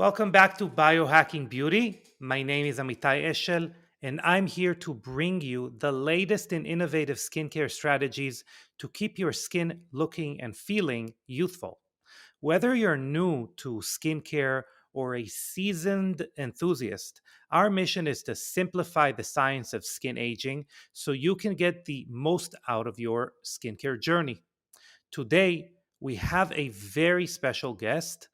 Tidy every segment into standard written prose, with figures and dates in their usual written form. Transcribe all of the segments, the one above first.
Welcome back to Biohacking Beauty. My name is Amitai Eshel, and I'm here to bring you the latest in innovative skincare strategies to keep your skin looking and feeling youthful. Whether you're new to skincare or a seasoned enthusiast, our mission is to simplify the science of skin aging so you can get the most out of your skincare journey. Today, we have a very special guest.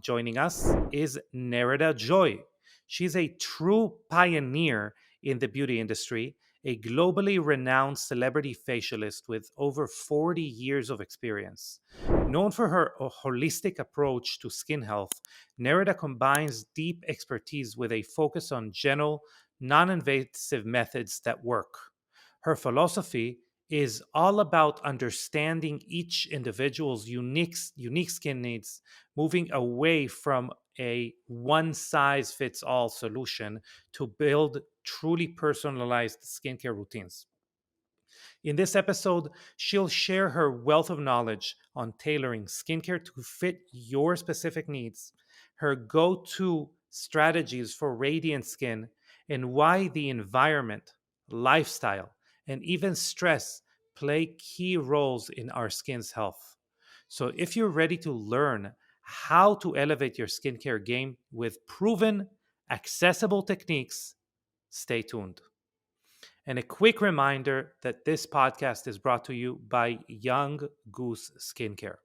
Joining us is Nerida Joy. She's a true pioneer in the beauty industry, a globally renowned celebrity facialist with over 40 years of experience. Known for her holistic approach to skin health, Nerida combines deep expertise with a focus on gentle, non invasive methods that work. Her philosophy is all about understanding each individual's unique skin needs, moving away from a one size fits all solution to build truly personalized skincare routines. In this episode, she'll share her wealth of knowledge on tailoring skincare to fit your specific needs, her go to strategies for radiant skin, and why the environment, lifestyle, and even stress play key roles in our skin's health. So, if you're ready to learn how to elevate your skincare game with proven, accessible techniques, stay tuned. And a quick reminder that this podcast is brought to you by Young Goose Skincare,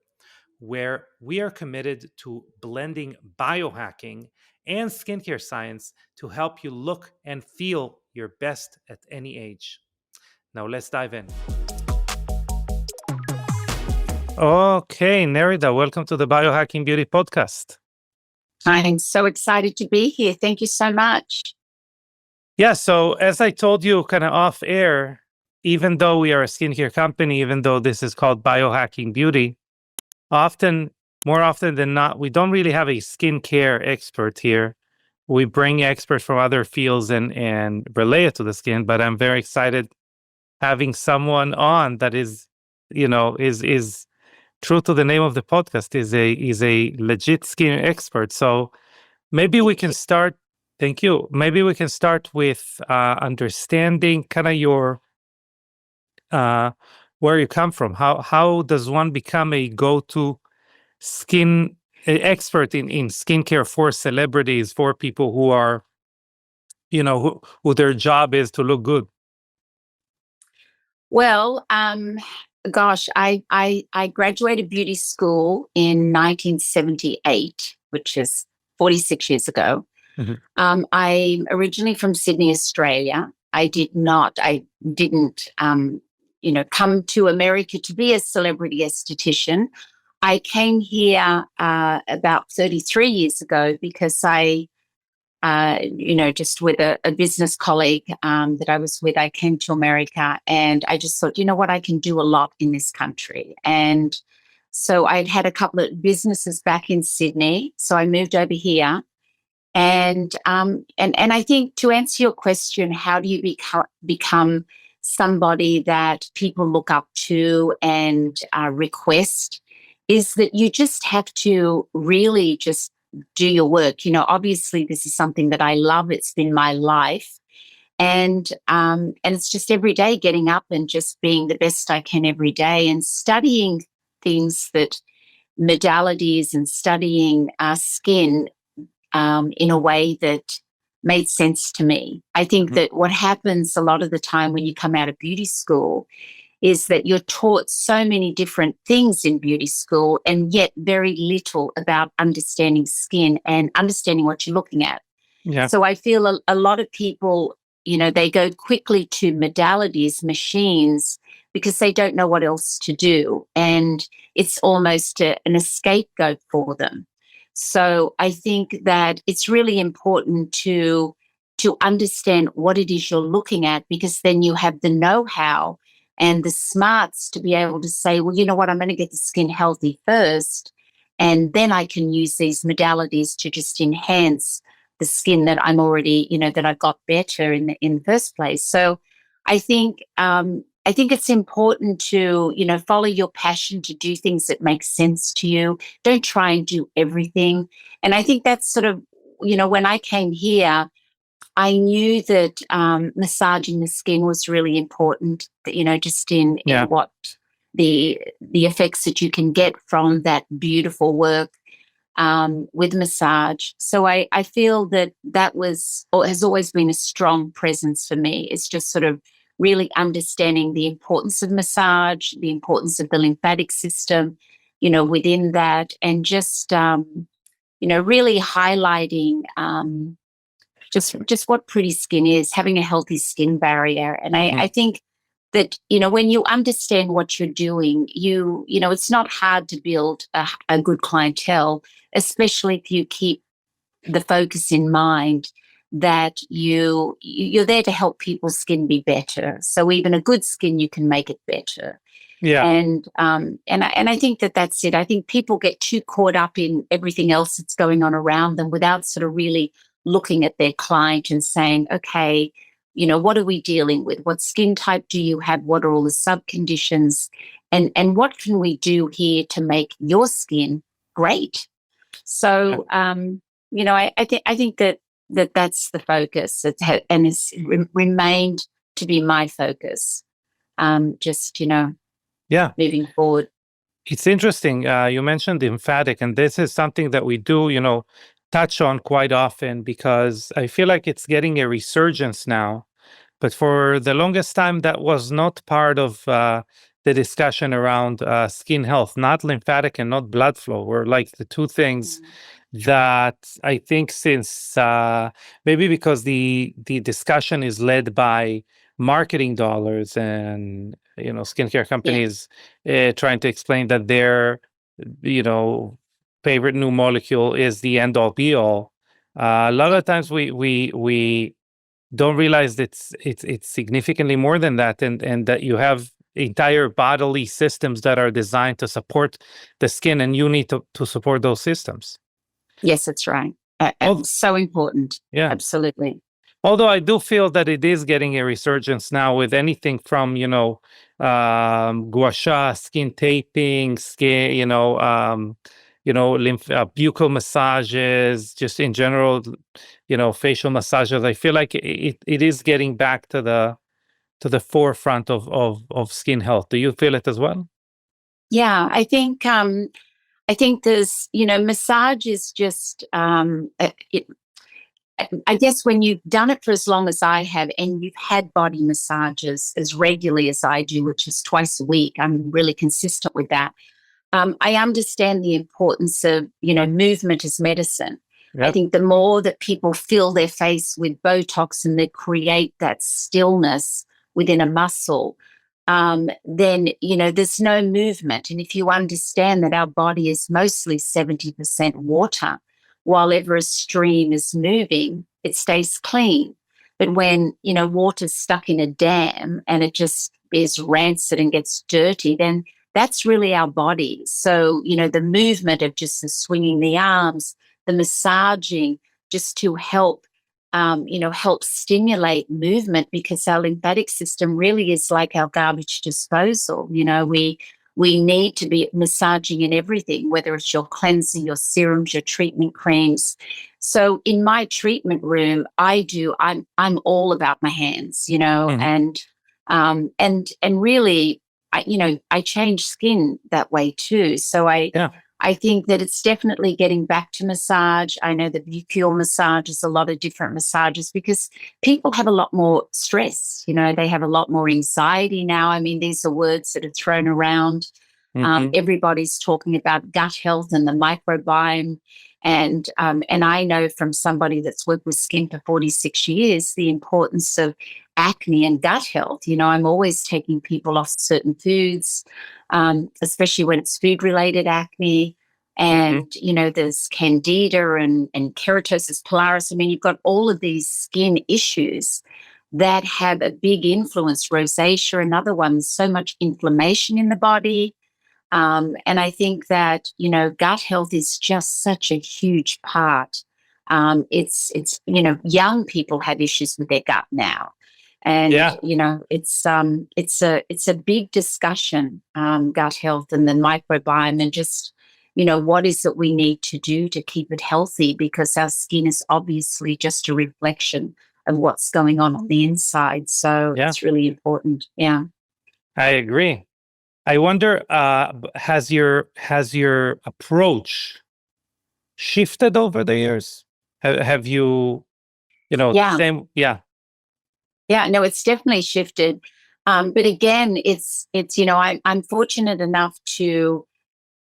where we are committed to blending biohacking and skincare science to help you look and feel your best at any age. Now, let's dive in. Okay, Nerida, welcome to the Biohacking Beauty podcast. I'm so excited to be here. Thank you so much. Yeah, so as I told you kind of off air, even though we are a skincare company, even though this is called Biohacking Beauty, more often than not, we don't really have a skincare expert here. We bring experts from other fields and relay it to the skin, but I'm very excited having someone on that is true to the name of the podcast, is a legit skin expert. So maybe we can start. Thank you. Maybe we can start with understanding kind of your where you come from. How does one become a go-to skin expert in skincare for celebrities, for people who are, who their job is to look good? Well, I graduated beauty school in 1978, which is 46 years ago. Mhm. I'm originally from Sydney, Australia. I didn't, come to America to be a celebrity esthetician. I came here about 33 years ago because just with a business colleague that I was with, I came to America and I just thought, you know what, I can do a lot in this country. And so I'd had a couple of businesses back in Sydney. So I moved over here. And I think, to answer your question, how do you become somebody that people look up to and request, is that you just have to really just do your work. Obviously this is something that I love. It's been my life. And it's just every day getting up and just being the best I can every day and studying things, that modalities, and studying skin in a way that made sense to me. I think that what happens a lot of the time when you come out of beauty school is that you're taught so many different things in beauty school and yet very little about understanding skin and understanding what you're looking at. Yeah. So I feel a lot of people, they go quickly to modalities, machines, because they don't know what else to do. And it's almost an scapegoat for them. So I think that it's really important to understand what it is you're looking at, because then you have the know-how and the smarts to be able to say, well, you know what, I'm going to get the skin healthy first, and then I can use these modalities to just enhance the skin that I'm already, that I got better in the first place. So I think I think it's important to, follow your passion, to do things that make sense to you. Don't try and do everything. And I think that's sort of, when I came here, I knew that massaging the skin was really important, just in Yeah. what the effects that you can get from that beautiful work with massage. So I feel that was, or has always been, a strong presence for me. It's just sort of really understanding the importance of massage, the importance of the lymphatic system, within that, and just really highlighting just what pretty skin is, having a healthy skin barrier. And I think that, when you understand what you're doing, it's not hard to build a good clientele, especially if you keep the focus in mind that you're there to help people's skin be better. So even a good skin, you can make it better. Yeah. And I think that's it. I think people get too caught up in everything else that's going on around them without sort of really looking at their client and saying, okay, what are we dealing with? What skin type do you have? What are all the subconditions? And what can we do here to make your skin great? So, I think that's the focus, and it's remained to be my focus. Just Yeah. moving forward. It's interesting. You mentioned lymphatic, and this is something that we do, touch on quite often because I feel like it's getting a resurgence now. But for the longest time, that was not part of the discussion around skin health. Not lymphatic and not blood flow were like the two things that I think, since maybe because the discussion is led by marketing dollars and skincare Yeah. companies trying to explain that their you know favorite new molecule is the end all be all. A lot of times we don't realize that it's significantly more than that, and that you have entire bodily systems that are designed to support the skin, and you need to support those systems. Yes, that's right. Well, So important. yeah. Absolutely. Although I do feel that it is getting a resurgence now with anything from, gua sha, skin taping, skin, buccal massages, just in general, facial massages. I feel like it is getting back to the forefront of skin health. Do you feel it as well? Yeah, I think there's, massage is just I guess when you've done it for as long as I have, and you've had body massages as regularly as I do, which is twice a week, I'm really consistent with that. I understand the importance of, movement as medicine. I Yep. think the more that people fill their face with Botox and they create that stillness within a muscle, then, there's no movement. And if you understand that our body is mostly 70% water, while ever a stream is moving, it stays clean. But when, water's stuck in a dam and it just is rancid and gets dirty, then that's really our body. So, the movement of just the swinging the arms, the massaging, just to help stimulate movement, because our lymphatic system really is like our garbage disposal. We need to be massaging in everything, whether it's your cleanser, your serums, your treatment creams. So in my treatment room, I'm all about my hands, Mhm. and really, I change skin that way too. So Yeah. I think that it's definitely getting back to massage. I know that Buccal massage is a lot of different massages because people have a lot more stress. They have a lot more anxiety now. I mean, these are words that are thrown around. Hmm. Everybody's talking about gut health and the microbiome. And I know from somebody that's worked with skin for 46 years, the importance of acne and gut health. I'm always taking people off certain foods, especially when it's food-related acne. Hmm. And, there's candida and keratosis pilaris. I mean, you've got all of these skin issues that have a big influence, rosacea, another one, so much inflammation in the body. And I think that, gut health is just such a huge part. Young people have issues with their gut now. And Yeah. it's a big discussion, gut health and the microbiome, and just what is it we need to do to keep it healthy, because our skin is obviously just a reflection of what's going on the inside. So Yeah. it's really important. Yeah. I agree. I wonder, has your approach shifted over the years? Have you, Yeah. same? Yeah. Yeah, no, it's definitely shifted. But again, I'm fortunate enough to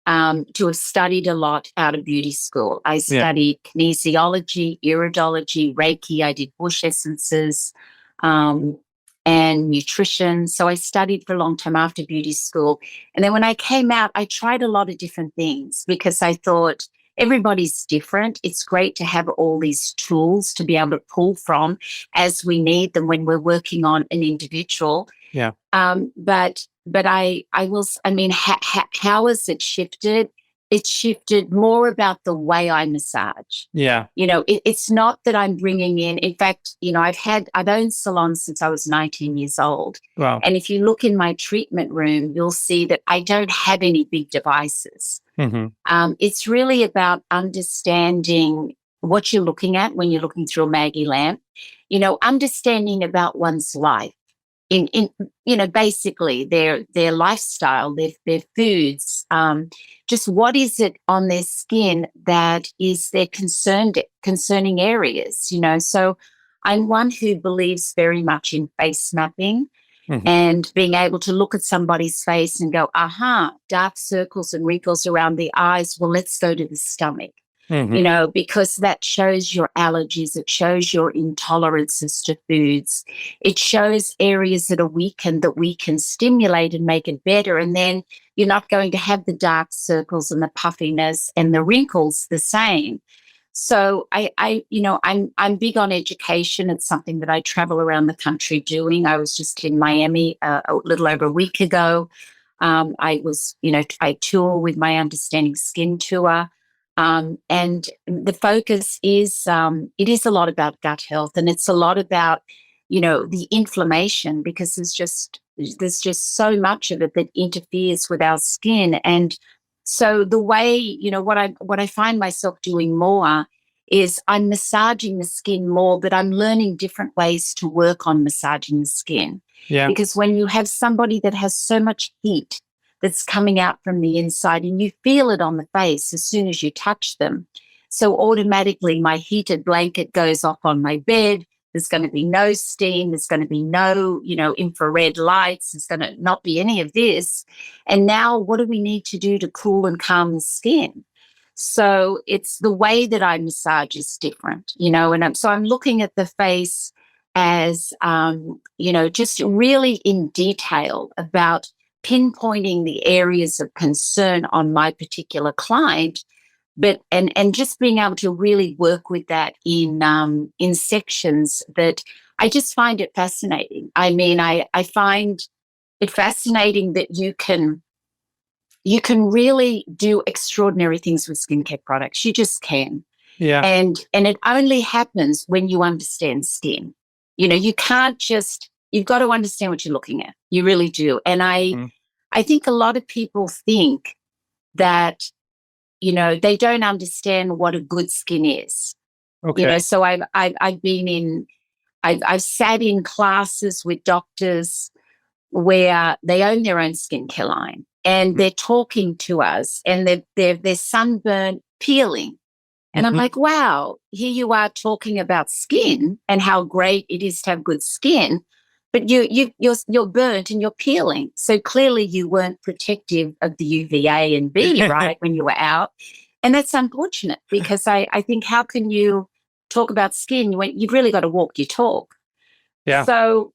have studied a lot out of beauty school. I Yeah. studied kinesiology, iridology, Reiki. I did bush essences, um, and nutrition. So I studied for a long time after beauty school. And then when I came out, I tried a lot of different things because I thought everybody's different. It's great to have all these tools to be able to pull from as we need them when we're working on an individual. Yeah. How has it shifted? It's shifted more about the way I massage. Yeah. It's not that I'm bringing in. In fact, I've owned salons since I was 19 years old. Wow. And if you look in my treatment room, you'll see that I don't have any big devices. Hmm. It's really about understanding what you're looking at when you're looking through a Maggie lamp, understanding about one's life in basically their lifestyle, their foods, just what is it on their skin that is their concerning areas. So I'm one who believes very much in face mapping Hmm. and being able to look at somebody's face and go, aha, dark circles and wrinkles around the eyes. Well, let's go to the stomach. Hmm. Because that shows your allergies, it shows your intolerances to foods, it shows areas that are weakened that we can stimulate and make it better. And then you're not going to have the dark circles and the puffiness and the wrinkles the same. So I'm big on education. It's something that I travel around the country doing. I was just in Miami a little over a week ago. I tour with my Understanding Skin tour. And the focus is, it is a lot about gut health, and it's a lot about, the inflammation, because there's just so much of it that interferes with our skin. And so the way, what I find myself doing more is I'm massaging the skin more, but I'm learning different ways to work on massaging the skin. Yeah. Because when you have somebody that has so much heat that's coming out from the inside, and you feel it on the face as soon as you touch them. So automatically my heated blanket goes off on my bed. There's going to be no steam. There's going to be no, infrared lights. There's going to not be any of this. And now what do we need to do to cool and calm the skin? So it's the way that I massage is different, so I'm looking at the face as, just really in detail about pinpointing the areas of concern on my particular client, but and just being able to really work with that in sections that I just find it fascinating. I mean, I find it fascinating that you can really do extraordinary things with skincare products. You just can. Yeah. And it only happens when you understand skin. You can't just, you've got to understand what you're looking at. You really do. And Mm. I think a lot of people think that, they don't understand what a good skin is. Okay. So I've sat in classes with doctors where they own their own skincare line, and they're talking to us, and they're sunburned, peeling. And I'm Mm-hmm. like, wow, here you are talking about skin and how great it is to have good skin, but you're burnt and you're peeling. So clearly you weren't protective of the UVA and B, right, when you were out. And that's unfortunate, because I think, how can you talk about skin when you've really got to walk your talk? Yeah. So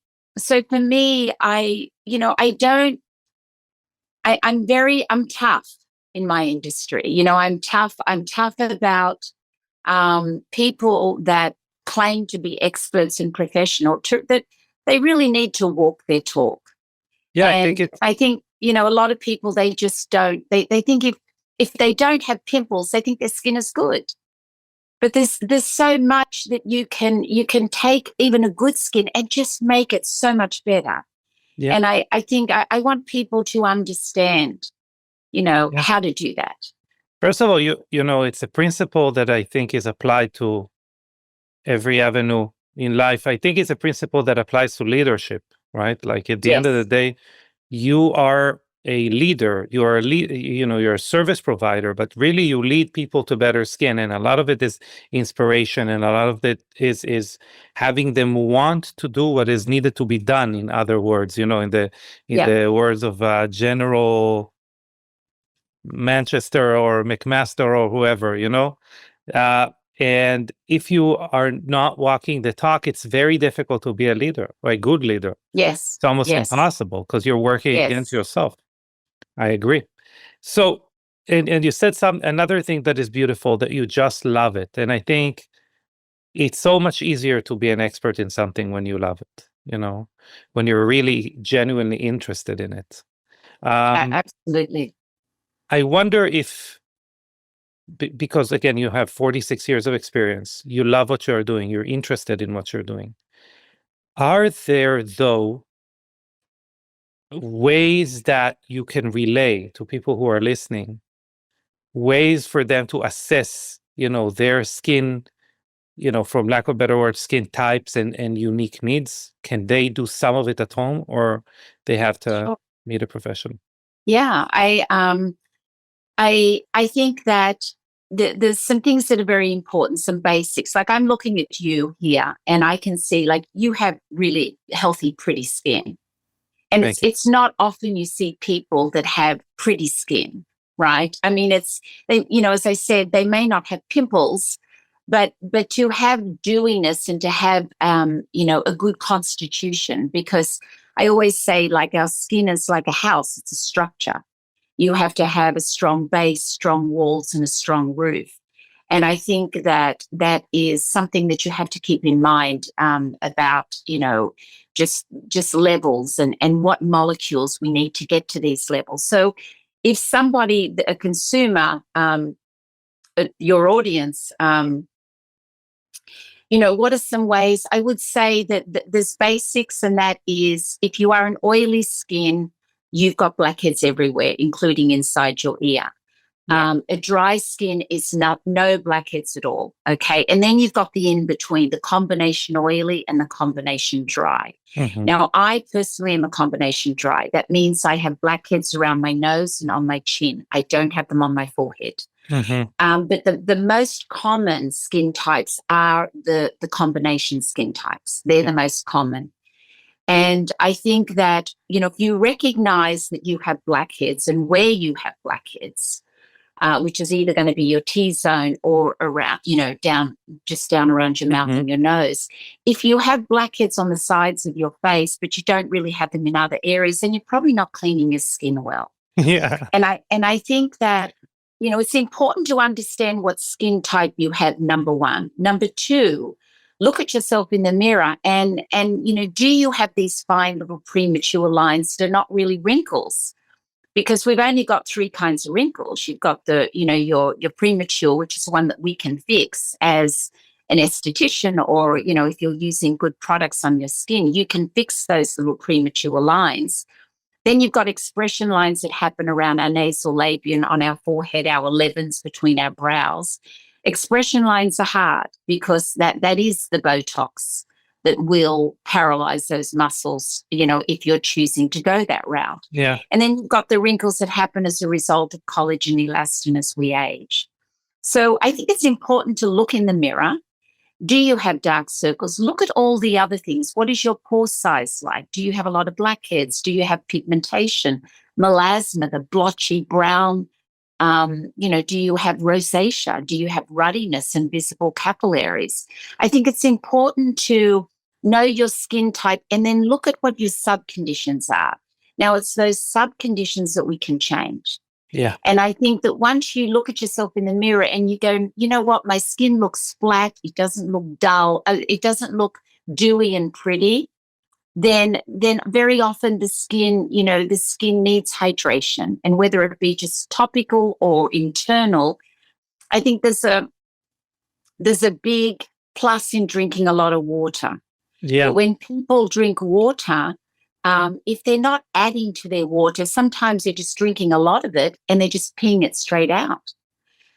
for me, I don't, I'm tough in my industry. I'm tough. I'm tough about people that claim to be experts and professional, that they really need to walk their talk. Yeah. I think And it's I think, a lot of people, they just don't, they think if they don't have pimples, they think their skin is good. But there's so much that you can take even a good skin and just make it so much better. Yeah. And I think I want people to understand, Yeah. how to do that. First of all, it's a principle that I think is applied to every avenue in life. I think it's a principle that applies to leadership, right? Like at the end of the Yes. day, you are a leader. You are you're a service provider, but really you lead people to better skin. And a lot of it is inspiration, and a lot of it is having them want to do what is needed to be done. In other words, in Yeah. the words of General Manchester or McMaster or whoever, Uh, and if you are not walking the talk, it's very difficult to be a leader or a good leader. Yes. It's almost Yes. impossible because you're working against Yes. yourself. I agree. So, and you said another thing that is beautiful, that you just love it. And I think it's so much easier to be an expert in something when you love it, when you're really genuinely interested in it. Absolutely. I wonder if, because again, you have 46 years of experience, you love what you're doing, you're interested in what you're doing. Are there, though, ways that you can relay to people who are listening, ways for them to assess, their skin, from lack of a better word, skin types and unique needs? Can they do some of it at home, or they have to Sure. meet a professional? Yeah. I think that there's some things that are very important, some basics. Like I'm looking at you here, and I can see like you have really healthy, pretty skin. And Thank you. it's not often you see people that have pretty skin, right? I mean, as I said, they may not have pimples, but to have dewiness and to have a good constitution, because I always say like our skin is like a house, it's a structure. You have to have a strong base, strong walls, and a strong roof. And I think that that is something that you have to keep in mind about, just levels and what molecules we need to get to these levels. So if somebody, a consumer, your audience, what are some ways? I would say that there's basics, and that is if you are an oily skin, you've got blackheads everywhere, including inside your ear. Yeah. A dry skin is no blackheads at all. Okay. And then you've got the in between, the combination oily and the combination dry. Hmm. Now, I personally am a combination dry. That means I have blackheads around my nose and on my chin. I don't have them on my forehead. Hmm. But the most common skin types are the combination skin types. They're Yeah. the most common. And I think that, if you recognize that you have blackheads and where you have blackheads, which is either going to be your T-zone or around, just down around your mouth Hmm. and your nose. If you have blackheads on the sides of your face, but you don't really have them in other areas, then you're probably not cleaning your skin well. Yeah. And I think that, it's important to understand what skin type you have, number one. Number two, look at yourself in the mirror and do you have these fine little premature lines that are not really wrinkles? Because we've only got three kinds of wrinkles. You've got your premature, which is one that we can fix as an esthetician, or, if you're using good products on your skin, you can fix those little premature lines. Then you've got expression lines that happen around our nasal labia, on our forehead, our 11s between our brows. Expression lines are hard because that is the Botox that will paralyze those muscles, if you're choosing to go that route. Yeah. And then you've got the wrinkles that happen as a result of collagen elastin as we age. So I think it's important to look in the mirror. Do you have dark circles? Look at all the other things. What is your pore size like? Do you have a lot of blackheads? Do you have pigmentation, melasma, the blotchy brown? Do you have rosacea? Do you have ruddiness and visible capillaries? I think it's important to know your skin type and then look at what your subconditions are. Now, it's those subconditions that we can change. Yeah. And I think that once you look at yourself in the mirror and you go, you know what, my skin looks flat, it doesn't look dull, it doesn't look dewy and pretty, then very often the skin needs hydration. And whether it be just topical or internal, I think there's there's a big plus in drinking a lot of water. Yeah. But when people drink water, if they're not adding to their water, sometimes they're just drinking a lot of it and they're just peeing it straight out.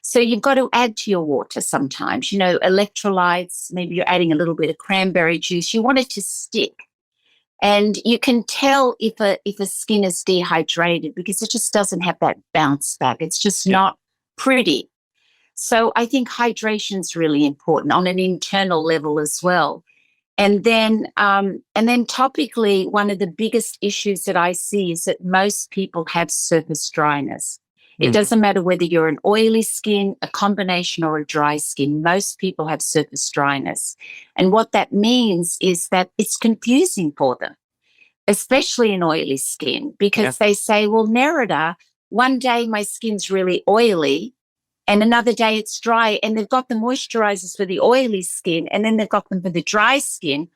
So you've got to add to your water sometimes, electrolytes, maybe you're adding a little bit of cranberry juice. You want it to stick. And you can tell if a skin is dehydrated because it just doesn't have that bounce back. It's just not pretty. So I think hydration is really important on an internal level as well. And then topically, one of the biggest issues that I see is that most people have surface dryness. It doesn't matter whether you're an oily skin, a combination, or a dry skin. Most people have surface dryness. And what that means is that it's confusing for them, especially in oily skin, because they say, well, Nerida, one day my skin's really oily and another day it's dry, and they've got the moisturizers for the oily skin and then they've got them for the dry skin.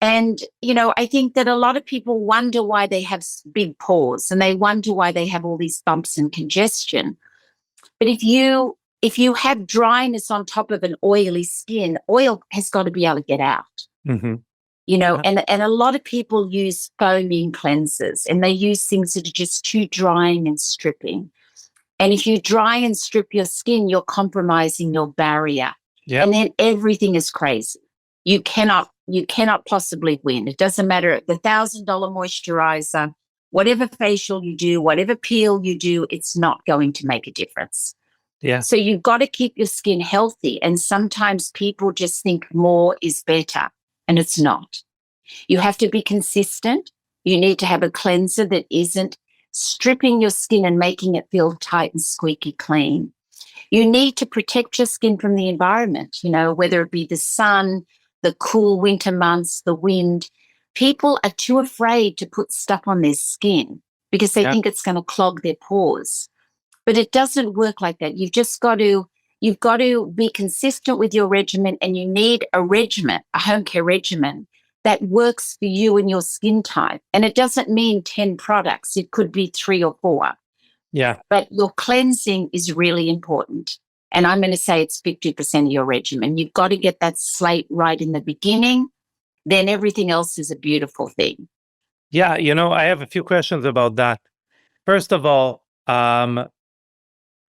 And, I think that a lot of people wonder why they have big pores and they wonder why they have all these bumps and congestion. But if you have dryness on top of an oily skin, oil has got to be able to get out. And a lot of people use foaming cleansers and they use things that are just too drying and stripping. And if you dry and strip your skin, you're compromising your barrier. Yep. And then everything is crazy. You cannot possibly win. It doesn't matter the $1,000 moisturizer, whatever facial you do, whatever peel you do, it's not going to make a difference. Yeah. So you've got to keep your skin healthy. And sometimes people just think more is better, and it's not. You have to be consistent. You need to have a cleanser that isn't stripping your skin and making it feel tight and squeaky clean. You need to protect your skin from the environment, whether it be the sun, the cool winter months, the wind. People are too afraid to put stuff on their skin because they think it's going to clog their pores. But it doesn't work like that. You've got to be consistent with your regimen, and you need a regimen, a home care regimen that works for you and your skin type. And it doesn't mean 10 products. It could be 3 or 4. Yeah. But your cleansing is really important. And I'm going to say it's 50% of your regimen. You've got to get that slate right in the beginning. Then everything else is a beautiful thing. Yeah. I have a few questions about that. First of all, I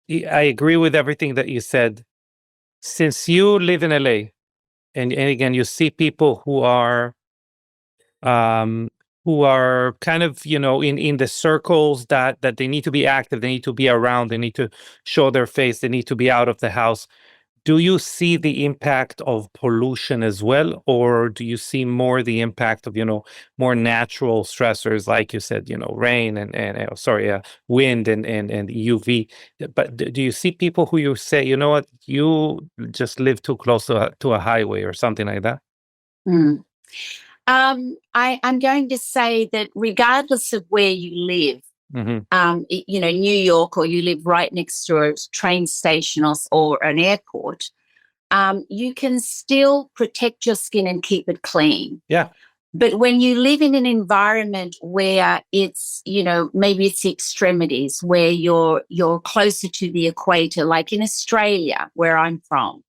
agree with everything that you said. Since you live in LA, and again, you see people who are kind of, in the circles that they need to be active, they need to be around, they need to show their face, they need to be out of the house. Do you see the impact of pollution as well, or do you see more the impact of, more natural stressors, like you said, rain and wind and UV? But do you see people who you say, you know what, you just live too close to a highway or something like that? I'm going to say that regardless of where you live, New York, or you live right next to a train station or an airport, you can still protect your skin and keep it clean. Yeah. But when you live in an environment where it's, maybe it's the extremities, where you're closer to the equator, like in Australia, where I'm from,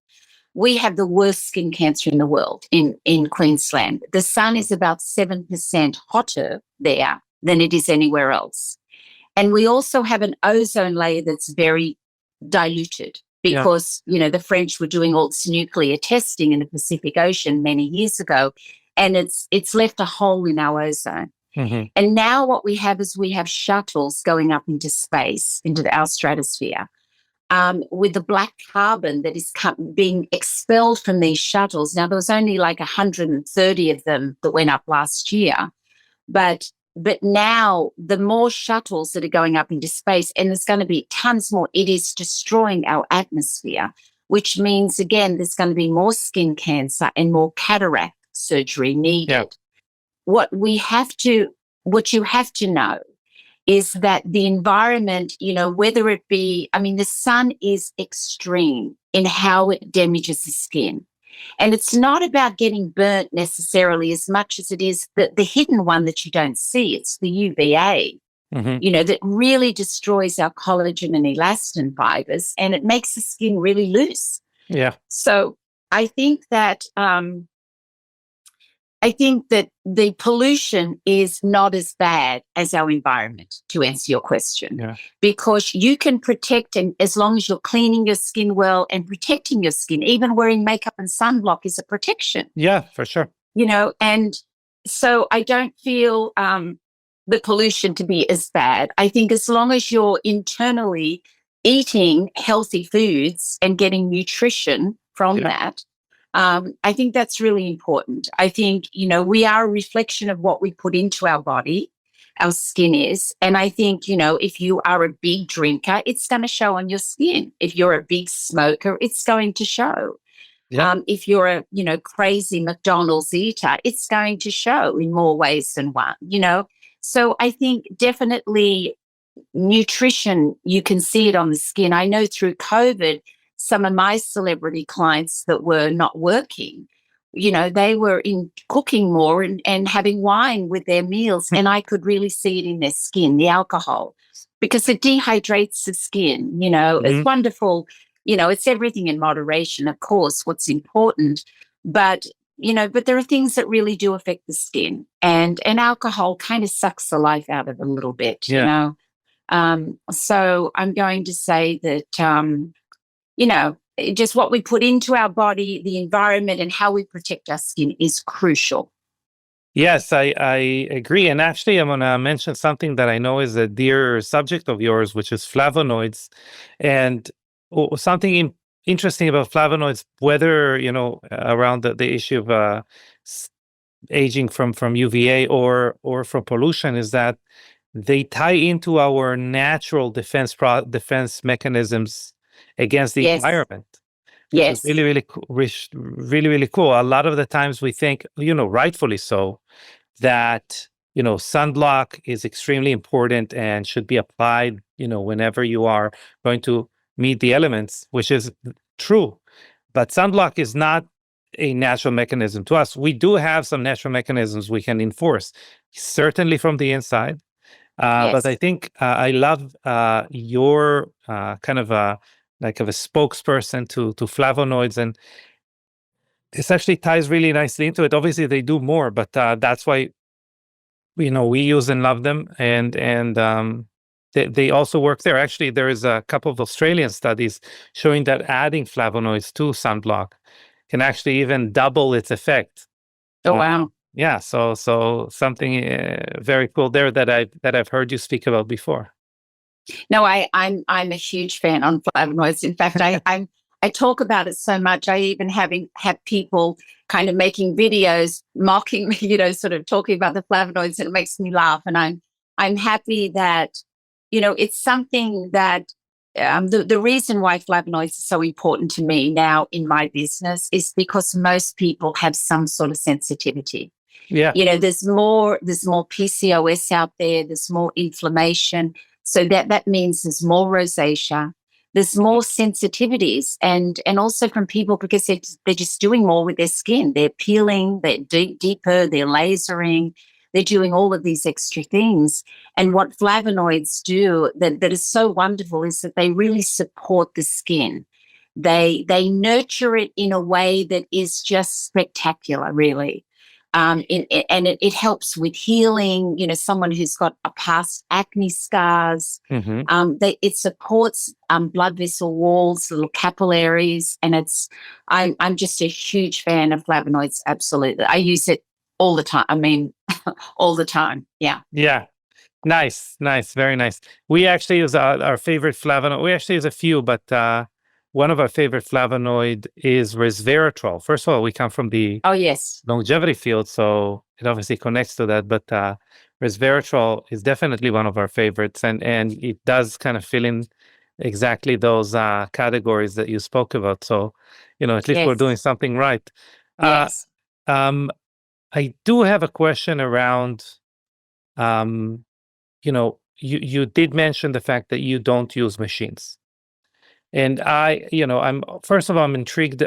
we have the worst skin cancer in the world in Queensland. The sun is about 7% hotter there than it is anywhere else. And we also have an ozone layer that's very diluted because, the French were doing all this nuclear testing in the Pacific Ocean many years ago, and it's left a hole in our ozone. Mm-hmm. And now what we have is we have shuttles going up into space, into our stratosphere, with the black carbon that is being expelled from these shuttles. Now, there was only like 130 of them that went up last year, but now the more shuttles that are going up into space, and there's going to be tons more, it is destroying our atmosphere, which means, again, there's going to be more skin cancer and more cataract surgery needed. Yeah. What you have to know is that the environment, whether it be, the sun is extreme in how it damages the skin. And it's not about getting burnt necessarily as much as it is the hidden one that you don't see. It's the UVA, that really destroys our collagen and elastin fibers, and it makes the skin really loose. Yeah. So I think that the pollution is not as bad as our environment, to answer your question, Yeah. because you can protect, and as long as you're cleaning your skin well and protecting your skin, even wearing makeup and sunblock is a protection. Yeah, for sure. And so I don't feel the pollution to be as bad. I think as long as you're internally eating healthy foods and getting nutrition from Yeah. that, I think that's really important. I think, we are a reflection of what we put into our body, our skin is. And I think, if you are a big drinker, it's going to show on your skin. If you're a big smoker, it's going to show. Yeah. If you're a, crazy McDonald's eater, it's going to show in more ways than one. So I think definitely nutrition, you can see it on the skin. I know through COVID, some of my celebrity clients that were not working, they were in cooking more and having wine with their meals. And I could really see it in their skin, the alcohol, because it dehydrates the skin. It's Mhm. wonderful. It's everything in moderation, of course, what's important. But but there are things that really do affect the skin, and alcohol kind of sucks the life out of it a little bit. Yeah. So I'm going to say that, just what we put into our body, the environment, and how we protect our skin is crucial. Yes, I agree. And actually, I'm going to mention something that I know is a dear subject of yours, which is flavonoids. And something interesting about flavonoids, whether, around the issue of s- aging from UVA or from pollution, is that they tie into our natural defense mechanisms against the Yes, environment, which is yes, really, really cool. A lot of the times we think, rightfully so, that sunblock is extremely important and should be applied whenever you are going to meet the elements, which is true. But sunblock is not a natural mechanism to us. We do have some natural mechanisms we can enforce, certainly from the inside. But I yes. think I love your kind of a spokesperson to flavonoids, and this actually ties really nicely into it. Obviously, they do more, but that's why we use and love them, and they also work there. Actually, there is a couple of Australian studies showing that adding flavonoids to sunblock can actually even double its effect. Oh, Uh, wow. yeah, so something very cool there that I've heard you speak about before. No, I'm a huge fan on flavonoids. In fact, I talk about it so much. I even have people kind of making videos mocking me, sort of talking about the flavonoids, and it makes me laugh. And I'm happy that it's something that the reason why flavonoids are so important to me now in my business is because most people have some sort of sensitivity. Yeah. There's more PCOS out there, there's more inflammation. So that means there's more rosacea, there's more sensitivities, and also from people because they're just doing more with their skin. They're peeling, they're deeper, they're lasering, they're doing all of these extra things. And what flavonoids do that is so wonderful is that they really support the skin. They nurture it in a way that is just spectacular, really. And it helps with healing. Someone who's got a past acne scars. Hmm. It supports blood vessel walls, little capillaries, and I'm just a huge fan of flavonoids. Absolutely, I use it all the time. I mean, all the time. Yeah. Yeah. Nice, nice, very nice. We actually use our favorite flavonoid. We actually use a few, but one of our favorite flavonoid is resveratrol. First of all, we come from the Oh yes. longevity field, so it obviously connects to that. But resveratrol is definitely one of our favorites, and it does kind of fill in exactly those categories that you spoke about. So, at least we're doing Yes. something right. Uh, Yes. um, I do have a question around. Um, you did mention the fact that you don't use machines, and I'm first of all, I'm intrigued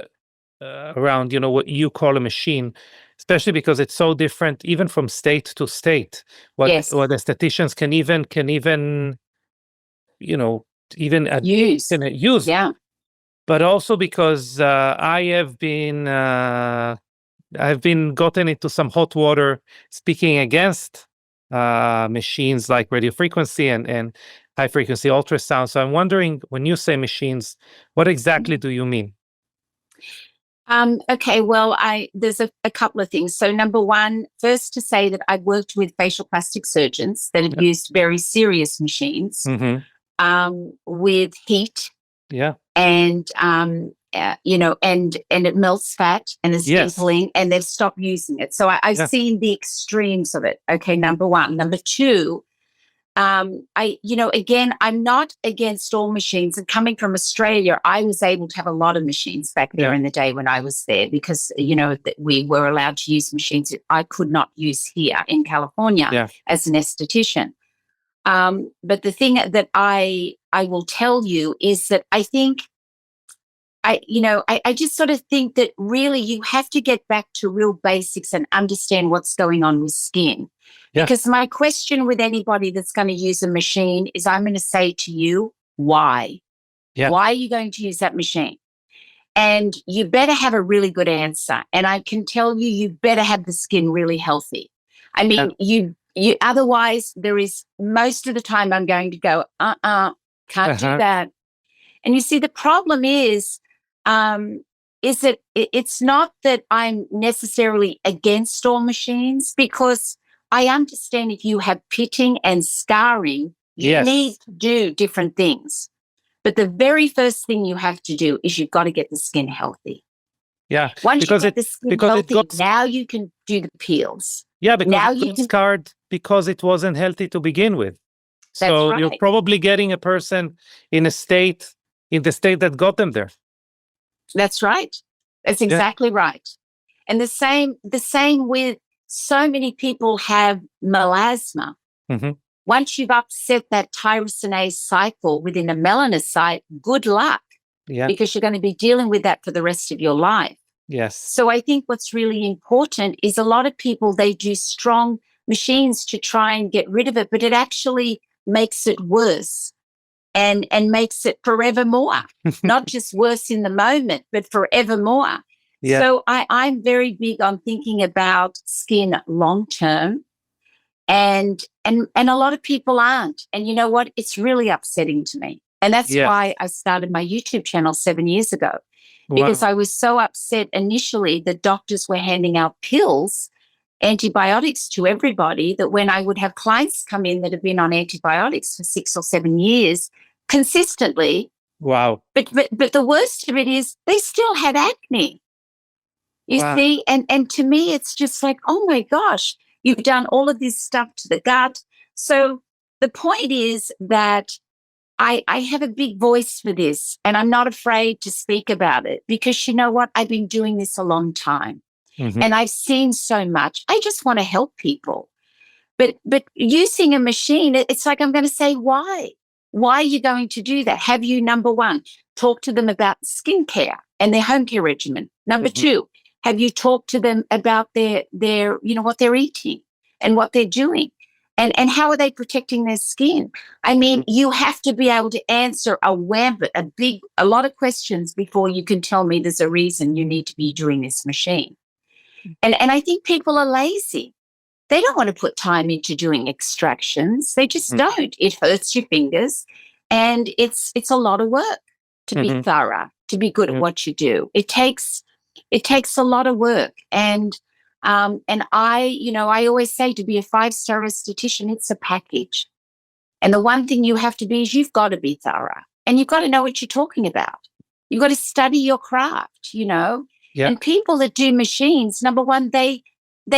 around what you call a machine, especially because it's so different even from state to state. What Yes. the statisticians can even you know even Use. use. Yeah. but also because I've been gotten into some hot water speaking against machines like radio frequency and high frequency ultrasound. So I'm wondering, when you say machines, what exactly do you mean? Okay, well, there's a couple of things. So, number one, first to say that I've worked with facial plastic surgeons that have used very serious machines Mm-hmm. with heat Yeah. and and it melts fat and is Yes. pimpling, and they've stopped using it. So I've Yeah. seen the extremes of it. Okay, number one. Number two, again, I'm not against all machines. And coming from Australia, I was able to have a lot of machines back there Yeah. in the day when I was there, because, we were allowed to use machines that I could not use here in California Yeah. as an esthetician. But the thing that I will tell you is that I think I just sort of think that really you have to get back to real basics and understand what's going on with skin. Yeah. Because my question with anybody that's going to use a machine is, I'm going to say to you, why? Yeah. Why are you going to use that machine? And you better have a really good answer. And I can tell you, you better have the skin really healthy. I mean, you otherwise there is, most of the time I'm going to go, can't do that. And you see, the problem is that it's not that I'm necessarily against all machines, because I understand if you have pitting and scarring, you need to do different things. But the very first thing you have to do is you've got to get the skin healthy. Yeah. Once you get the skin healthy, now you can do the peels. Yeah, because now it got scarred because it wasn't healthy to begin with. So right. You're probably getting a person in the state that got them there. That's right. That's exactly right. And the same with, so many people have melasma. Mm-hmm. Once you've upset that tyrosinase cycle within a melanocyte, good luck. Yeah. Because you're going to be dealing with that for the rest of your life. Yes. So I think what's really important is, a lot of people, they do strong machines to try and get rid of it, but it actually makes it worse and makes it forevermore. Not just worse in the moment, but forevermore. Yeah. So I'm very big on thinking about skin long term. And a lot of people aren't. And you know what? It's really upsetting to me. And that's why I started my YouTube channel 7 years ago, because I was so upset initially that doctors were handing out pills, antibiotics to everybody, that when I would have clients come in that have been on antibiotics for 6 or 7 years consistently. Wow. But the worst of it is they still had acne. You see? And to me, it's just like, oh my gosh, you've done all of this stuff to the gut. So the point is that I have a big voice for this, and I'm not afraid to speak about it, because you know what? I've been doing this a long time, and I've seen so much. I just want to help people. But using a machine, it's like, I'm going to say, why? Why are you going to do that? Have you, number one, talk to them about skincare and their home care regimen? Number two, have you talked to them about their what they're eating and what they're doing? And how are they protecting their skin? I mean, you have to be able to answer a lot of questions before you can tell me there's a reason you need to be doing this machine. And I think people are lazy. They don't want to put time into doing extractions. They just don't. It hurts your fingers, and it's a lot of work to be thorough, to be good at what you do. It takes a lot of work. And I always say, to be a 5-star esthetician, it's a package. And the one thing you have to be is, you've got to be thorough, and you've got to know what you're talking about. You've got to study your craft, Yeah. And people that do machines, number one, they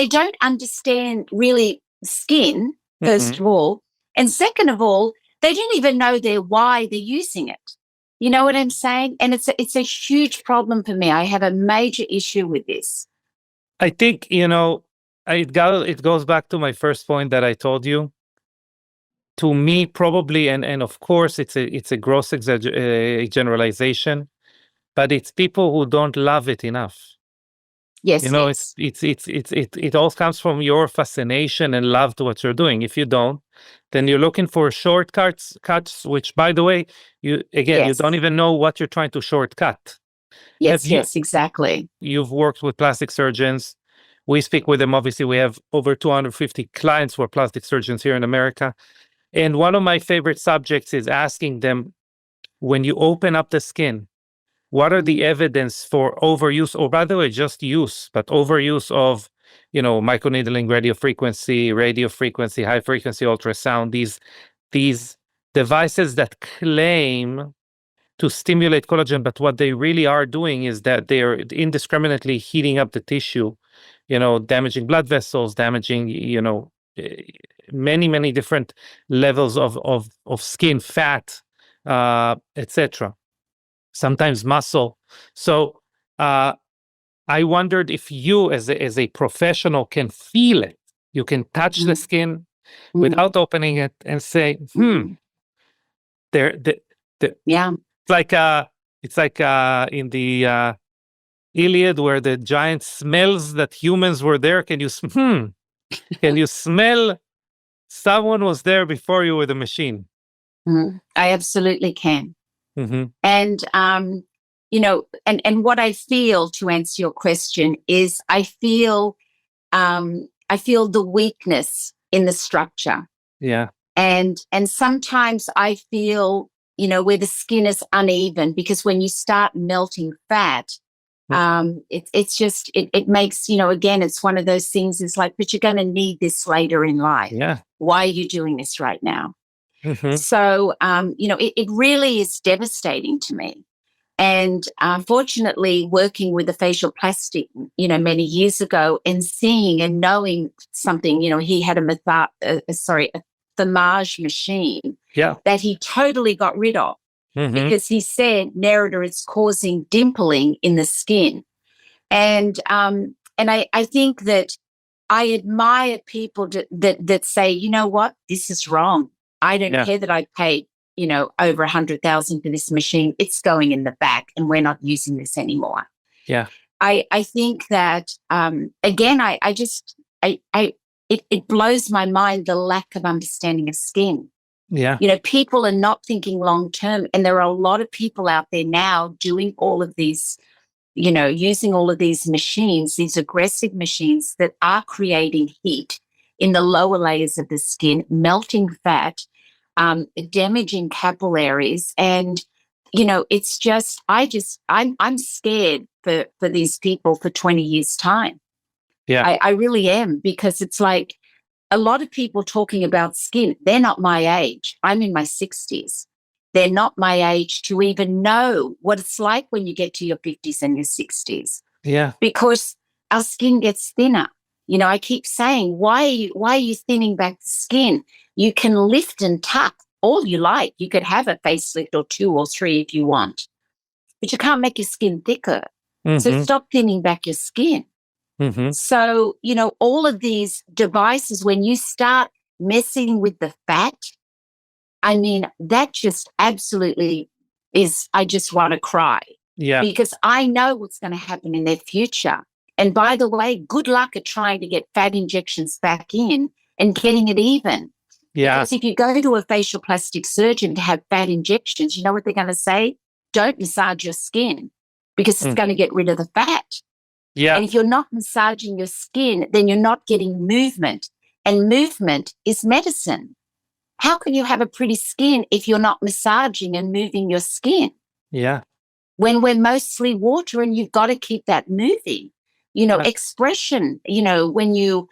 don't understand really skin, first of all. And second of all, they don't even know why they're using it. You know what I'm saying? And it's a huge problem for me. I have a major issue with this. I think, it goes back to my first point that I told you. To me, probably, and of course, it's a gross generalization, but it's people who don't love it enough. Yes, You know, yes. it all comes from your fascination and love to what you're doing. If you don't, then you're looking for cuts, which, by the way, you don't Yes. even know what you're trying to shortcut. Have Yes, you yes, exactly. you've worked with plastic surgeons? We speak with them. Obviously, we have over 250 clients who are plastic surgeons here in America. And one of my favorite subjects is asking them, when you open up the skin, what are the Mhm, evidence for overuse, or by the way, just use, but overuse of, microneedling, radio frequency, high frequency ultrasound, these devices that claim to stimulate collagen, but what they really are doing is that they're indiscriminately heating up the tissue, damaging blood vessels, damaging, eh, many different levels of skin, fat, etc. Sometimes muscle. So uh, I wondered if you, as a professional, can feel it. You can touch the mhm, skin mhm, without opening it and say, mhm. there, the, Yeah. like it's like in the Iliad where the giant smells that humans were there. Can you smell someone was there before you with a machine? Mhm. I absolutely can. Hmm. And and what I feel, to answer your question, is I feel the weakness in the structure. Yeah. And sometimes I feel, where the skin is uneven, because when you start melting fat, Mm. it's just it makes, again, it's one of those things. It's like, but you're going to need this later in life. Yeah. Why are you doing this right now? Hmm. So it really is devastating to me. And fortunately, working with a facial plastic, many years ago, and seeing and knowing something, he had a thermage machine Yeah. that he totally got rid of, Hmm. because he said, Nerida, it's causing dimpling in the skin. And I think that I admire people that say, you know what, this is wrong. I don't Yeah. care that I paid, over 100,000 for this machine. It's going in the back, and we're not using this anymore. Yeah. I think that again, I just I it blows my mind, the lack of understanding of skin. Yeah. People are not thinking long term, and there are a lot of people out there now doing all of these, using all of these machines, these aggressive machines that are creating heat in the lower layers of the skin, melting fat, damaging capillaries. And, it's just, I'm scared for these people for 20 years' time. Yeah. I really am, because it's like a lot of people talking about skin, they're not my age. I'm in my 60s. They're not my age to even know what it's like when you get to your 50s and your 60s, Yeah. because our skin gets thinner. I keep saying, why are you thinning back the skin? You can lift and tuck all you like. You could have a facelift or two or three if you want, but you can't make your skin thicker. So Hmm. stop thinning back your skin. Hmm. So, all of these devices, when you start messing with the fat, I mean, that just absolutely is, I just want to cry, Yeah. because I know what's going to happen in their future. And by the way, good luck at trying to get fat injections back in and getting it even. Yeah. Because if you go to a facial plastic surgeon to have fat injections, you know what they're going to say? Don't massage your skin, because it's Mm. going to get rid of the fat. Yeah. And if you're not massaging your skin, then you're not getting movement. And movement is medicine. How can you have a pretty skin if you're not massaging and moving your skin? Yeah. When we're mostly water, and you've got to keep that moving. Uh, Expression, when you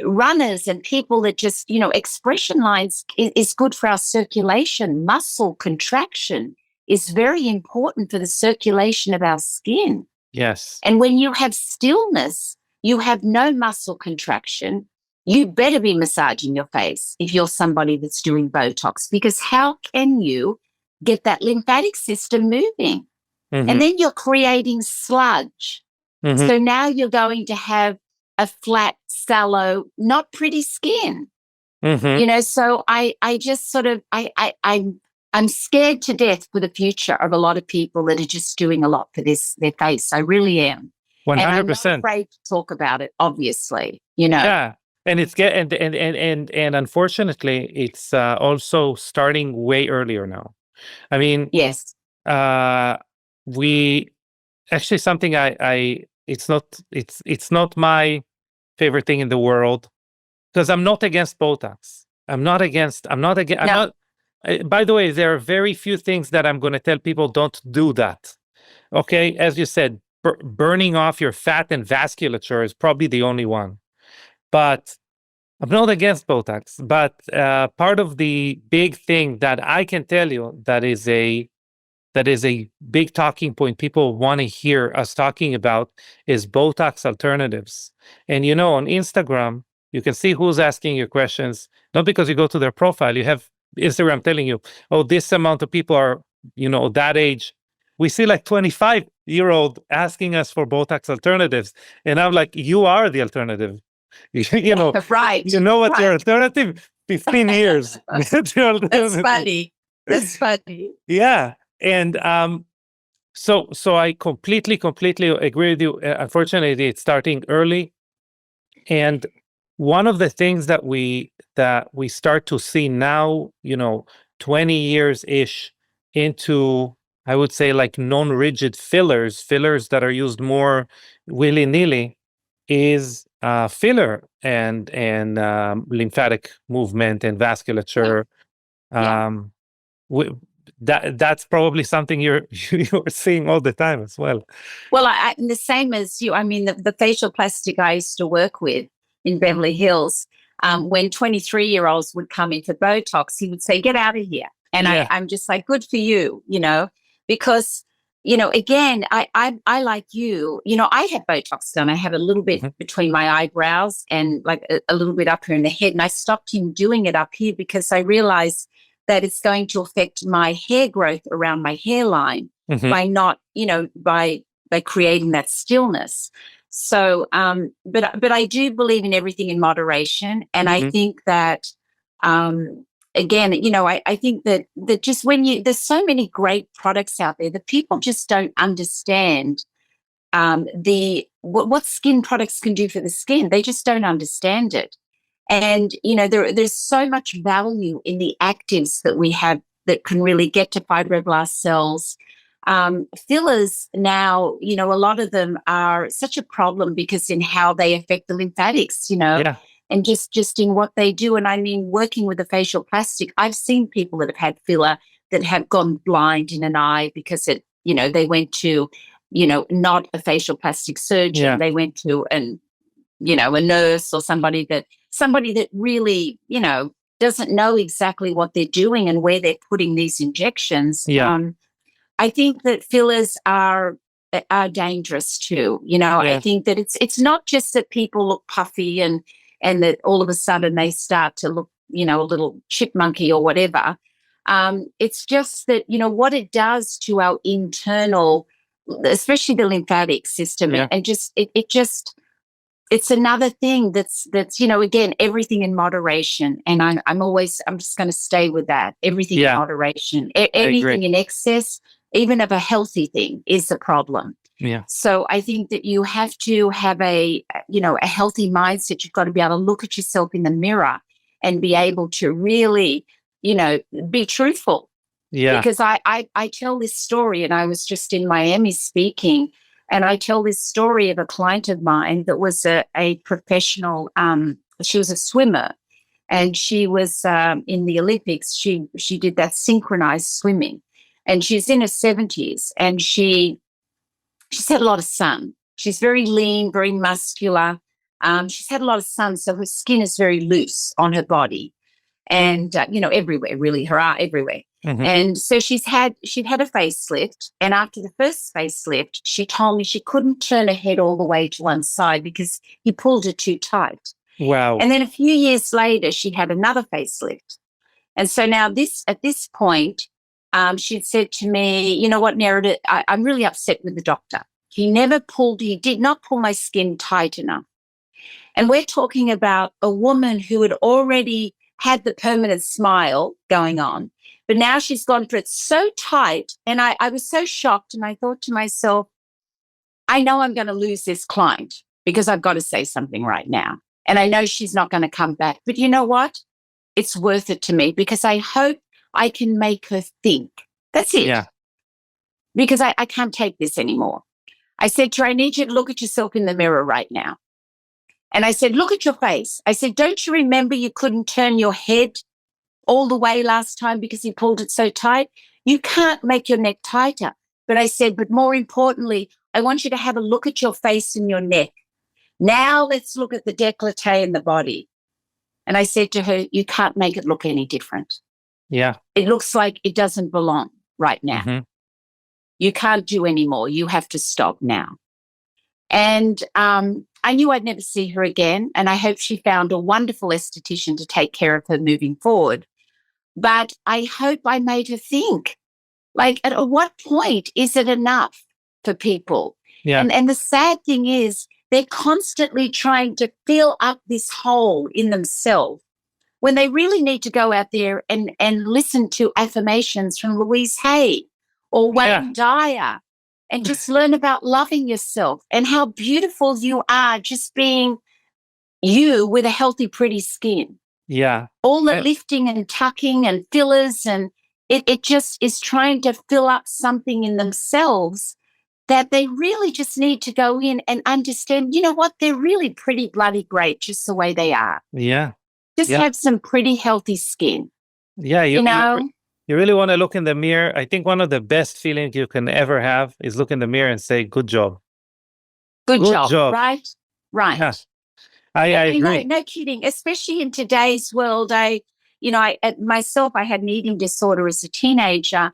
runners and people that just, expression lines is good for our circulation. Muscle contraction is very important for the circulation of our skin. yes. And when you have stillness, you have no muscle contraction. You better be massaging your face if you're somebody that's doing Botox, because how can you get that lymphatic system moving? Hmm. And then you're creating sludge. Hmm. So now you're going to have a flat, sallow, not pretty skin. Hmm. So I just sort of, I'm scared to death for the future of a lot of people that are just doing a lot for their face. I really am. And I'm not 100%. afraid to talk about it, obviously, you know. Yeah. And it's get and unfortunately, it's also starting way earlier now. I mean, Yes. we actually something I it's not my favorite thing in the world because I'm not against Botox. I'm No. not. By the way, there are very few things that I'm going to tell people don't do that. Okay, as you said, burning off your fat and vasculature is probably the only one. But I'm not against Botox. But part of the big thing that I can tell you that is a big talking point people want to hear us talking about is Botox alternatives. And on Instagram, you can see who's asking your questions, not because you go to their profile. You have Instagram telling you, oh, this amount of people are, that age. We see like 25-year-old asking us for Botox alternatives. And I'm like, you are the alternative. you know, Right. you know what your Right. alternative? 15 years. That's your That's alternative. funny. That's funny. Yeah. And so I completely agree with you. Unfortunately, it's starting early, and one of the things that we start to see now, 20 years ish into, I would say, like non-rigid fillers that are used more willy nilly, is filler and lymphatic movement and Yeah. vasculature. Yeah. Um, that's probably something you're seeing all the time as well. Well, the same as you. I mean, the facial plastic I used to work with in Beverly Hills, when 23-year-olds would come in for Botox, he would say, "Get out of here." And Yeah. I'm just like, "Good for you," because again, I like you. I had Botox done. I had a little bit Mhm. between my eyebrows and like a little bit up here in the head, and I stopped him doing it up here because I realized that it's going to affect my hair growth around my hairline Mhm. by not, by creating that stillness. So, but I do believe in everything in moderation, and I Mhm. think that, again, I think that just there's so many great products out there that people just don't understand what skin products can do for the skin. They just don't understand it. And there's so much value in the actives that we have that can really get to fibroblast cells. Fillers now, a lot of them are such a problem because in how they affect the lymphatics, Yeah. and just in what they do. And I mean, working with a facial plastic, I've seen people that have had filler that have gone blind in an eye because they went to, not a facial plastic surgeon. Yeah. They went to a nurse or somebody that really, doesn't know exactly what they're doing and where they're putting these injections. Yeah. I think that fillers are dangerous too. I Yes. think that it's not just that people look puffy and that all of a sudden they start to look, a little chipmunky or whatever. It's just that, what it does to our internal, especially the lymphatic system, Yeah. and just it's another thing that's again, everything in moderation. And I'm just going to stay with that, everything in Yeah. moderation. I agree. Anything in excess, even of a healthy thing, is a problem. Yeah. So I think that you have to have a healthy mindset. You've got to be able to look at yourself in the mirror and be able to really be truthful. Yeah. Because I tell this story, and I was just in Miami speaking, and I tell this story of a client of mine that was a professional. She was a swimmer, and she was in the Olympics. She did that synchronized swimming, and she's in her 70s, and she's had a lot of sun. She's very lean, very muscular. She's had a lot of sun, so her skin is very loose on her body, and everywhere, really, her eye everywhere. Mhm. And so she'd had a facelift, and after the first facelift, she told me she couldn't turn her head all the way to one side because he pulled her too tight. Wow. And then a few years later, she had another facelift, and so now at this point, she'd said to me, "You know what, Nerida, I'm really upset with the doctor. He did not pull my skin tight enough." And we're talking about a woman who had already had the permanent smile going on, but now she's gone for it so tight. And I was so shocked. And I thought to myself, I know I'm going to lose this client because I've got to say something right now. And I know she's not going to come back. But you know what? It's worth it to me because I hope I can make her think. That's it. Yeah. Because I can't take this anymore. I said to her, I need you to look at yourself in the mirror right now. And I said, look at your face. I said, don't you remember you couldn't turn your head all the way last time because you pulled it so tight? You can't make your neck tighter. But I said, but more importantly, I want you to have a look at your face and your neck. Now let's look at the décolleté in the body. And I said to her, you can't make it look any different. Yeah. It looks like it doesn't belong right now. Mm-hmm. You can't do anymore. You have to stop now. And I knew I'd never see her again. And I hope she found a wonderful esthetician to take care of her moving forward. But I hope I made her think, like, at what point is it enough for people? Yeah. And the sad thing is they're constantly trying to fill up this hole in themselves when they really need to go out there and listen to affirmations from Louise Hay or Wayne Dyer and just learn about loving yourself and how beautiful you are just being you with a healthy, pretty skin. Yeah. All the lifting and tucking and fillers, and it just is trying to fill up something in themselves that they really just need to go in and understand, you know what, they're really pretty bloody great just the way they are. Yeah. Just have some pretty healthy skin. Yeah. You know? You really want to look in the mirror. I think one of the best feelings you can ever have is look in the mirror and say, good job. Good job. Right? Right. Yeah. I agree. No kidding. Especially in today's world, myself, I had an eating disorder as a teenager,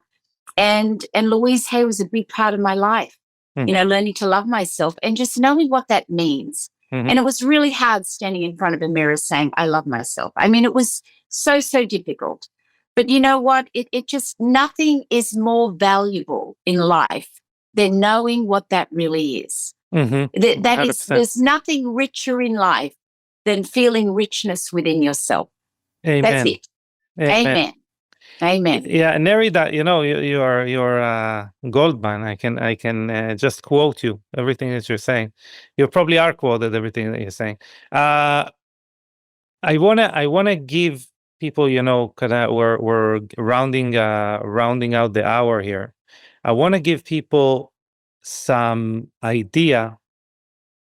and Louise Hay was a big part of my life. Mm. You know, learning to love myself and just knowing what that means. Mm-hmm. And it was really hard standing in front of a mirror saying, I love myself. I mean, it was so difficult. But you know what? It just, nothing is more valuable in life than knowing what that really is. Mm-hmm. That is, there's nothing richer in life than feeling richness within yourself. Amen. That's it. Amen. Amen. Yeah, Nerida, you know, you're Goldman. I can just quote you everything that you're saying. You probably are quoted everything that you're saying. I wanna give people, you know, we're rounding out the hour here. I want to give people some idea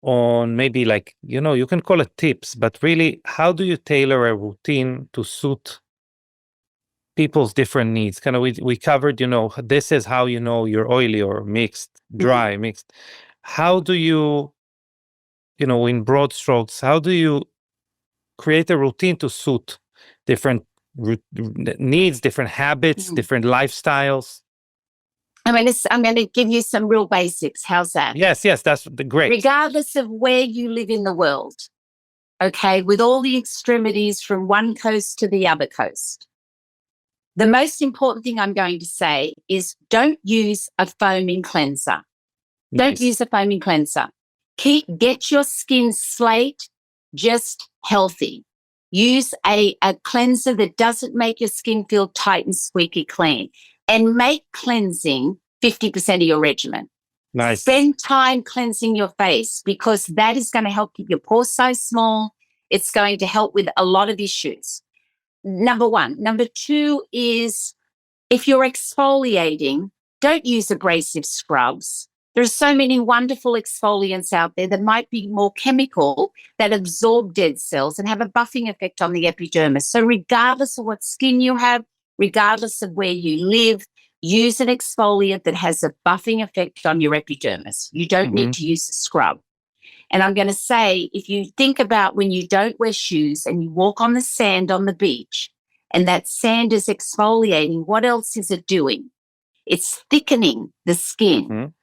on maybe, like, you know, you can call it tips, but really, how do you tailor a routine to suit people's different needs? Kind of, we covered, you know, this is how you know you're oily or mixed, dry, mixed. How do you know, in broad strokes, how do you create a routine to suit different needs, different habits, different lifestyles? I'm going to give you some real basics. How's that? Yes, that's great. Regardless of where you live in the world, okay, with all the extremities from one coast to the other coast, the most important thing I'm going to say is don't use a foaming cleanser. Nice. Don't use a foaming cleanser. Get your skin slate just healthy. Use a cleanser that doesn't make your skin feel tight and squeaky clean. And make cleansing 50% of your regimen. Nice. Spend time cleansing your face because that is going to help keep your pore size small. It's going to help with a lot of issues. Number one. Number two is, if you're exfoliating, don't use abrasive scrubs. There are so many wonderful exfoliants out there that might be more chemical, that absorb dead cells and have a buffing effect on the epidermis. So regardless of what skin you have, regardless of where you live, use an exfoliant that has a buffing effect on your epidermis. You don't need to use a scrub. And I'm going to say, if you think about when you don't wear shoes and you walk on the sand on the beach, and that sand is exfoliating, what else is it doing? It's thickening the skin.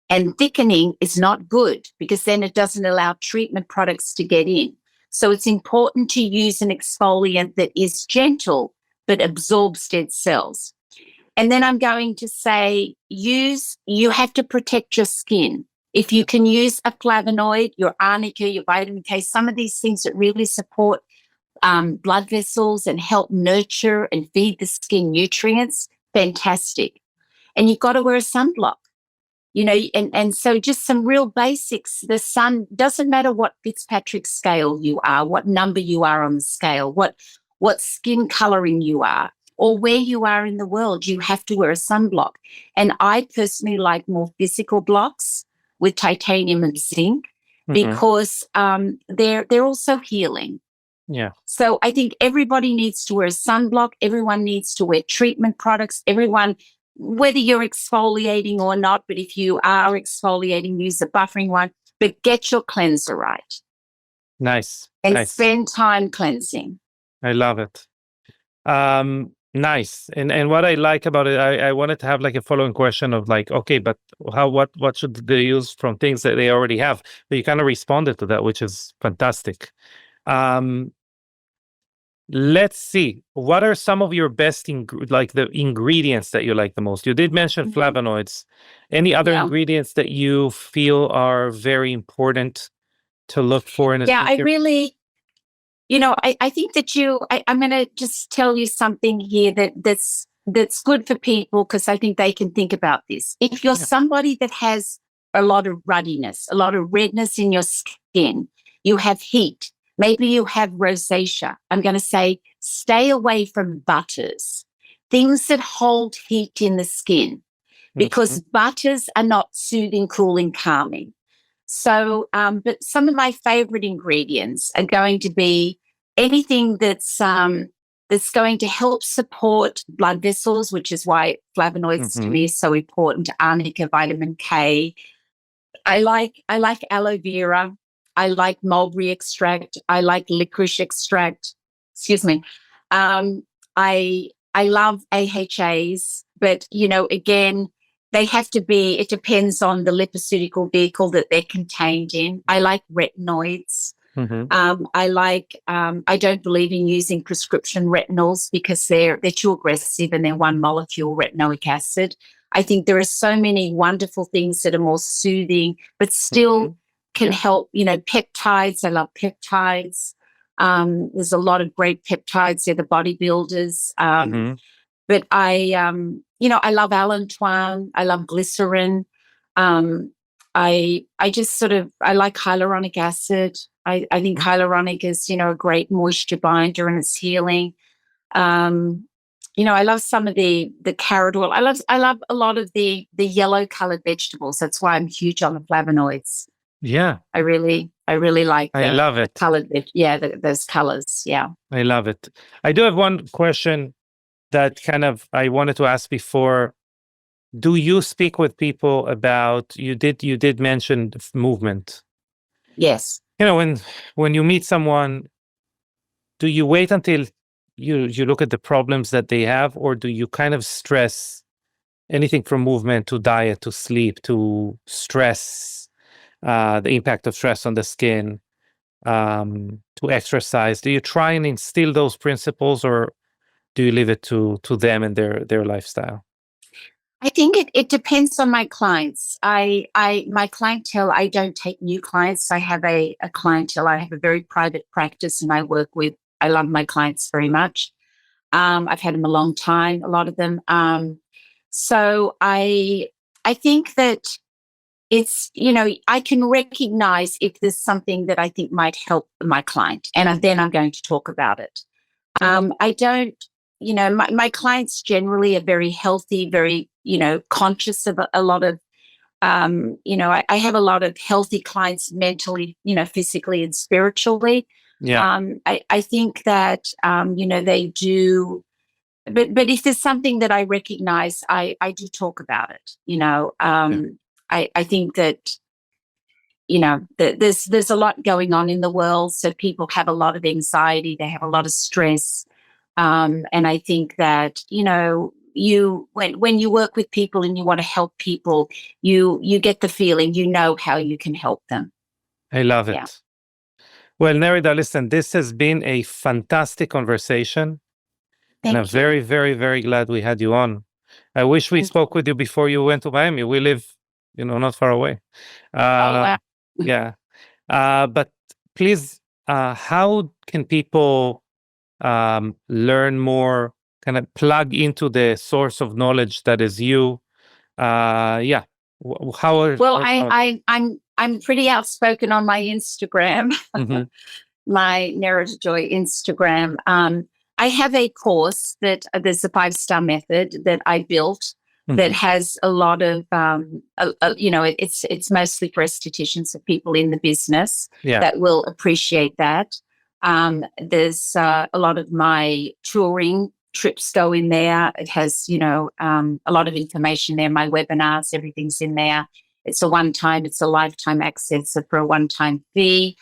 And thickening is not good because then it doesn't allow treatment products to get in. So it's important to use an exfoliant that is gentle but absorbs dead cells. And then I'm going to say, you have to protect your skin. If you can use a flavonoid, your arnica, your vitamin K, some of these things that really support blood vessels and help nurture and feed the skin nutrients, fantastic. And you've got to wear a sunblock. and so just some real basics. The sun doesn't matter what Fitzpatrick scale you are, what number you are on the scale, what skin coloring you are, or where you are in the world, you have to wear a sunblock. And I personally like more physical blocks with titanium and zinc because they're also healing. Yeah. So I think everybody needs to wear a sunblock. Everyone needs to wear treatment products. Everyone, whether you're exfoliating or not, but if you are exfoliating, use a buffering one, but get your cleanser right. Nice. And Nice. spend time cleansing. I love it. Nice. And what I like about it, I wanted to have like a following question of like, okay, but what should they use from things that they already have? But you kind of responded to that, which is fantastic. Let's see. What are some of your best like the ingredients that you like the most? You did mention flavonoids. Any other ingredients that you feel are very important to look for in a I skincare? really, I think that I'm going to just tell you something here that's good for people because I think they can think about this. If you're somebody that has a lot of ruddiness, a lot of redness in your skin, you have heat, maybe you have rosacea, I'm going to say stay away from butters, things that hold heat in the skin, because butters are not soothing, cooling, calming. So, but some of my favorite ingredients are going to be anything that's going to help support blood vessels, which is why flavonoids to me is so important. Arnica, vitamin K. I like aloe vera. I like mulberry extract. I like licorice extract. Excuse me. I love AHAs, but again, they have to be. It depends on the lipoceutical vehicle that they're contained in. I like retinoids. I like. I don't believe in using prescription retinols because they're too aggressive and they're one molecule retinoic acid. I think there are so many wonderful things that are more soothing, but still can help. Peptides. I love peptides. There's a lot of great peptides. They're the bodybuilders. But I love allantoin. I love glycerin. I just I like hyaluronic acid. I think hyaluronic is, a great moisture binder and it's healing. I love some of the carrot oil. I love a lot of the yellow colored vegetables. That's why I'm huge on the flavonoids. Yeah. I really like I love it. Colored, those colors. Yeah. I love it. I do have one question that I wanted to ask before. Do you speak with people about, you did mention movement. Yes. When you meet someone, do you wait until you look at the problems that they have, or do you kind of stress anything from movement to diet to sleep to stress, the impact of stress on the skin, to exercise? Do you try and instill those principles, or do you leave it to them and their lifestyle? I think it depends on my clients. My clientele, I don't take new clients. I have a clientele. I have a very private practice and I work with, I love my clients very much. I've had them a long time, a lot of them. So I think that it's, I can recognize if there's something that I think might help my client, and then I'm going to talk about it. I don't, my clients generally are very healthy, very, conscious of a lot of, I have a lot of healthy clients mentally, physically and spiritually. Yeah. I think that, they do, but if there's something that I recognize, I do talk about it. I think that, there's a lot going on in the world. So people have a lot of anxiety, they have a lot of stress. And I think that, when you work with people and you want to help people, you get the feeling, how you can help them. I love it. Yeah. Well, Nerida, listen, this has been a fantastic conversation. Thank and I'm you. very, very, very glad we had you on. I wish we spoke with you before you went to Miami. We live, not far away. Wow. Yeah. But please, how can people learn more, kind of plug into the source of knowledge that is you? Yeah. How are Well, I'm pretty outspoken on my Instagram, Mhm. my Nerida Joy Instagram. I have a course that there's a 5-star method that I built that Mhm. has a lot of, it's mostly for estheticians, for people in the business Yeah. that will appreciate that. There's a lot of my touring trips go in there. It has, a lot of information there. My webinars, everything's in there. It's a lifetime access for a one-time fee.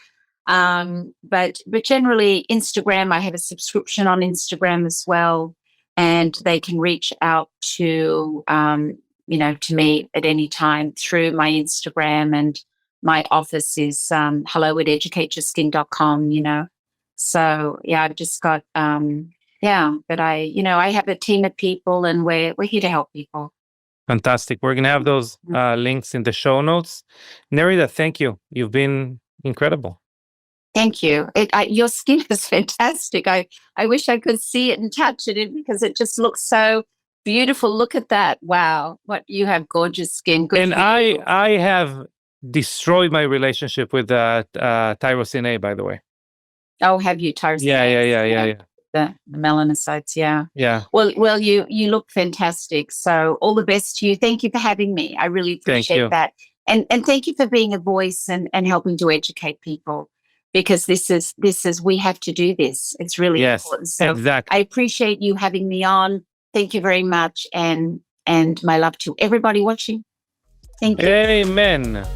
But generally, Instagram, I have a subscription on Instagram as well, and they can reach out to me at any time through my Instagram. And my office is hello@educateyourskin.com. So yeah, I've just got but I have a team of people, and we're here to help people. Fantastic. We're going to have those links in the show notes. Nerida, thank you. You've been incredible. Thank you. Your skin is fantastic. I wish I could see it and touch it because it just looks so beautiful. Look at that. Wow. What you have gorgeous skin. Good And for you. I have destroyed my relationship with tyrosine A, by the way. Oh, have you tyrosine? Yeah. The melanocytes, yeah. Yeah. Well, you look fantastic. So all the best to you. Thank you for having me. I really Thank you. appreciate that. And thank you for being a voice and helping to educate people, because this is we have to do this. It's really important. So exactly. I appreciate you having me on. Thank you very much. And my love to everybody watching. Thank you. Amen.